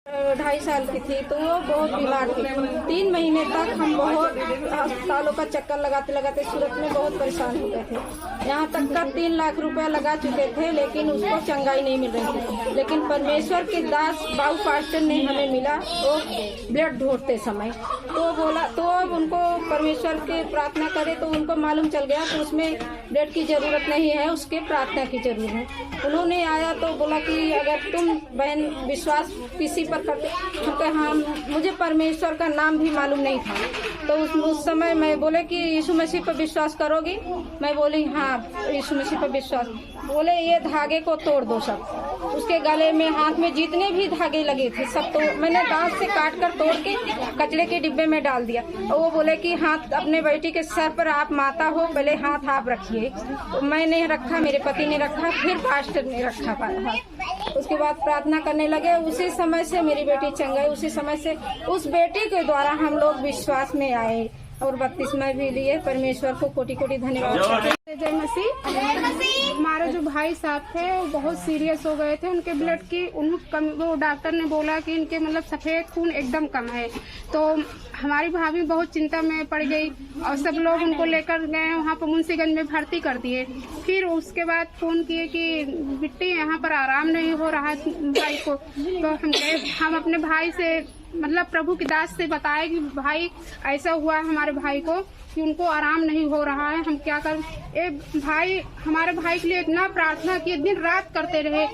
2.5 साल की थी तो वो बहुत बीमार थी। 3 महीने तक हम बहुत अस्पतालों का चक्कर लगाते लगाते सूरत में बहुत परेशान हो गए थे। यहाँ तक का 3 लाख रुपया लगा चुके थे, लेकिन उसको चंगाई नहीं मिल रही थी। लेकिन परमेश्वर के दास बाबू पास्टर ने हमें मिला वो ब्लड ढूंढते समय, तो बोला तो अब उनको परमेश्वर के प्रार्थना करे तो उनको मालूम चल गया कि उसमें ब्लड की जरूरत नहीं है, उसके प्रार्थना की जरूरत है। उन्होंने आया तो बोला कि अगर तुम बहन विश्वास किसी पर करते, क्योंकि हाँ मुझे परमेश्वर का नाम भी मालूम नहीं था, तो उस समय मैं बोले कि यीशु मसीह पर विश्वास करोगी? मैं बोली हाँ यीशु मसीह पर विश्वास। बोले ये धागे को तोड़ दो सब। उसके गले में हाथ में जितने भी धागे लगे थे सब तो मैंने दांत से काट कर तोड़ के कचड़े के डिब्बे में डाल दिया। और वो बोले कि हाथ अपने बेटी के सर पर, आप माता हो पहले हाथ आप रखिए। तो मैंने रखा, मेरे पति ने रखा, फिर पास्टर ने रखा हाथ। उसके बाद प्रार्थना करने लगे। उसी समय से मेरी बेटी चंगाई, उसी समय से उस बेटी के द्वारा हम लोग विश्वास में आए और बपतिस्मा भी लिए। परमेश्वर को कोटि कोटि धन्यवाद। जय मसीह। हमारे जो भाई साहब थे वो बहुत सीरियस हो गए थे, उनके ब्लड की वो डॉक्टर ने बोला कि इनके मतलब सफेद खून एकदम कम है। तो हमारी भाभी बहुत चिंता में पड़ गई और सब लोग उनको लेकर गए वहाँ पर मुंशीगंज में भर्ती कर दिए। फिर उसके बाद फोन किए कि बिट्टी यहाँ पर आराम नहीं हो रहा भाई को। तो हम अपने भाई से मतलब प्रभु की दास से बताए कि भाई ऐसा हुआ है हमारे भाई को कि उनको आराम नहीं हो रहा है, हम क्या करें। भाई हमारे भाई के लिए इतना प्रार्थना की, दिन रात करते रहे।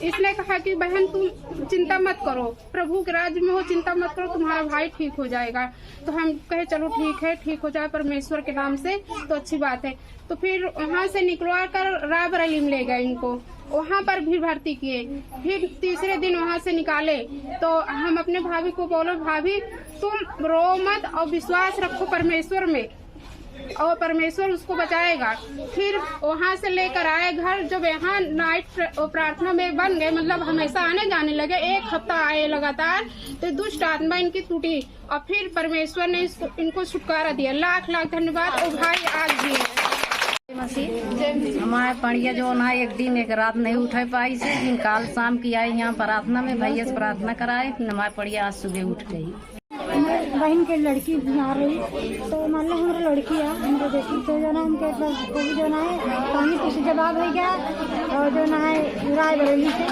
इसने कहा कि बहन तुम चिंता मत करो, प्रभु के राज्य में हो, चिंता मत करो, तुम्हारा भाई ठीक हो जाएगा। तो हम कहे चलो ठीक है, ठीक हो जाए परमेश्वर के नाम से तो अच्छी बात है। तो फिर वहाँ से निकलवा कर रायबरेली में ले गए इनको, वहाँ पर भी भर्ती किए। फिर तीसरे दिन वहाँ से निकाले तो हम अपने भाभी को बोलो भाभी तुम रो मत और विश्वास रखो परमेश्वर में और परमेश्वर उसको बचाएगा। फिर वहाँ से लेकर आए घर। जब यहाँ नाइट प्रार्थना में बन गए, मतलब हमेशा आने जाने लगे, 1 हफ्ता आए लगातार, तो दुष्ट आत्मा इनकी टूटी और फिर परमेश्वर ने इनको छुटकारा दिया। लाख लाख धन्यवाद। और भाई आज भी हमारे पढ़िया जो ना एक दिन एक रात नहीं उठे पाई से, दिन काल शाम की आई यहाँ प्रार्थना में, भैया से प्रार्थना कराए, हमारे पढ़िया आज सुबह उठ गई। बहन के लड़की बीमार रही तो मान लो हमारी लड़की है, हमारे बेटी तो जो ना उनके पास जो ना है पानी कुछ जवाब हो गया और जो ना है रायबरेली से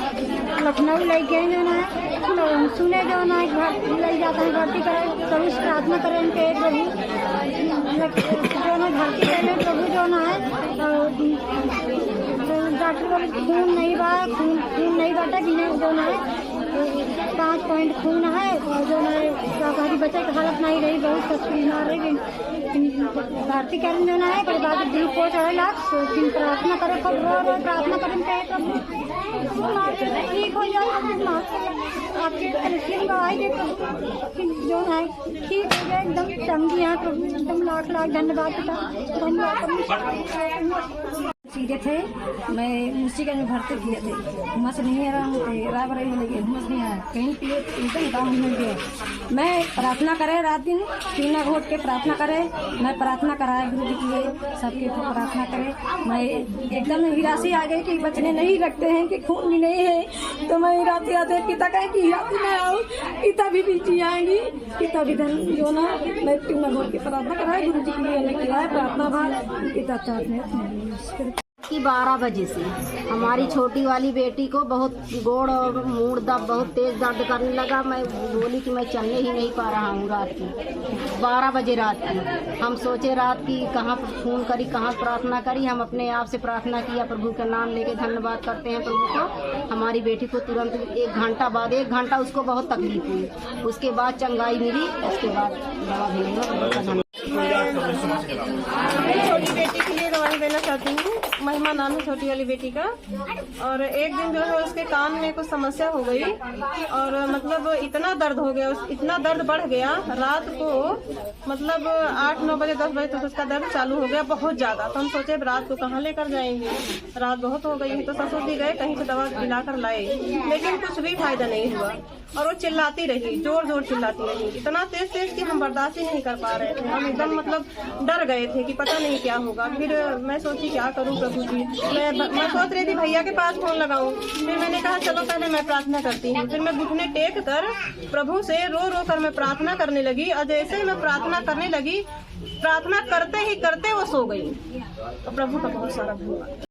लखनऊ ले गए जो ना है सुने जो ना ले जाता है भर्ती करे तो उस प्रार्थना करें उनके प्रभु जो ना भर्ती करें प्रभु जो ना है। डॉक्टर बोले खून नहीं बाटा बिना जो ना है 5 पॉइंट खून है और जो हमारी बच्चे की हालत नहीं रही, बहुत सख्त बीमार रही। भर्ती करें जो है फिर बाद ग्लूकोज है लाख तो फिर प्रार्थना करें, खूब रो प्रार्थना करें ठीक हो जाए। आपके जो है ठीक हो जाए एकदम चंगी है प्रभु, एकदम लाख लाख धन्यवाद सीधे थे। मैं मुंशीगंज में भर्ती किए थे, वहाँ से नहीं आ रहा हूँ, रायबरेली में लगे हुमस नहीं आया कहीं पिए एकदम काम नहीं दिए। मैं प्रार्थना करे रात दिन पीना घोट के प्रार्थना करे, मैं प्रार्थना कराए गुरु जी के लिए, सबके प्रार्थना करे। मैं एकदम हिरासी आ गई कि बचने नहीं रखते हैं कि खून भी नहीं है। तो मैं हिरासी आते पिता कहे कि हिरासी में आओ, पिता भी बीती आएंगी, पिता भी धन जो ना मैं पीना घोट के प्रार्थना कराए गुरु जी के लिए लेके आए प्रार्थना भाग पिता चाहते कि 12 बजे से हमारी छोटी वाली बेटी को बहुत गोड़ और मूड दर्द बहुत तेज दर्द करने लगा। मैं बोली कि मैं चलने ही नहीं पा रहा हूँ। रात की 12 बजे रात की हम सोचे रात की कहाँ फोन करी, कहाँ प्रार्थना करी। हम अपने आप से प्रार्थना किया, प्रभु का नाम लेके धन्यवाद करते हैं प्रभु को। हमारी बेटी को तुरंत 1 घंटा बाद 1 घंटा उसको बहुत तकलीफ हुई, उसके बाद चंगाई मिली, उसके बाद दवा भी नहीं। छोटी बेटी के लिए दवाई देना चाहती हूँ, महिमा नाम है छोटी वाली बेटी का। और एक दिन जो है उसके कान में कुछ समस्या हो गई और मतलब इतना दर्द हो गया, इतना दर्द बढ़ गया रात को, मतलब 8-9 बजे 10 बजे तक उसका दर्द चालू हो गया बहुत ज्यादा। तो हम सोचे रात को कहाँ लेकर जाएंगे, रात बहुत हो गई है। तो ससुर जी गए कहीं से दवा दिलाकर लाए, लेकिन कुछ भी फायदा नहीं हुआ और वो चिल्लाती रही, जोर जोर चिल्लाती रही, इतना तेज तेज कि हम बर्दाश्त ही नहीं कर पा रहे थे। हम एकदम मतलब डर गए थे कि पता नहीं क्या होगा। फिर मैं सोची क्या करूं प्रभु जी। मैं सोच रही थी भैया के पास फोन लगाऊं, फिर मैंने कहा चलो पहले मैं प्रार्थना करती हूँ। फिर मैं घुटने टेक कर प्रभु से रो रो कर मैं प्रार्थना करने लगी, और जैसे ही मैं प्रार्थना करने लगी, प्रार्थना करते ही करते वो सो गई। तो प्रभु का बहुत सारा धन्यवाद।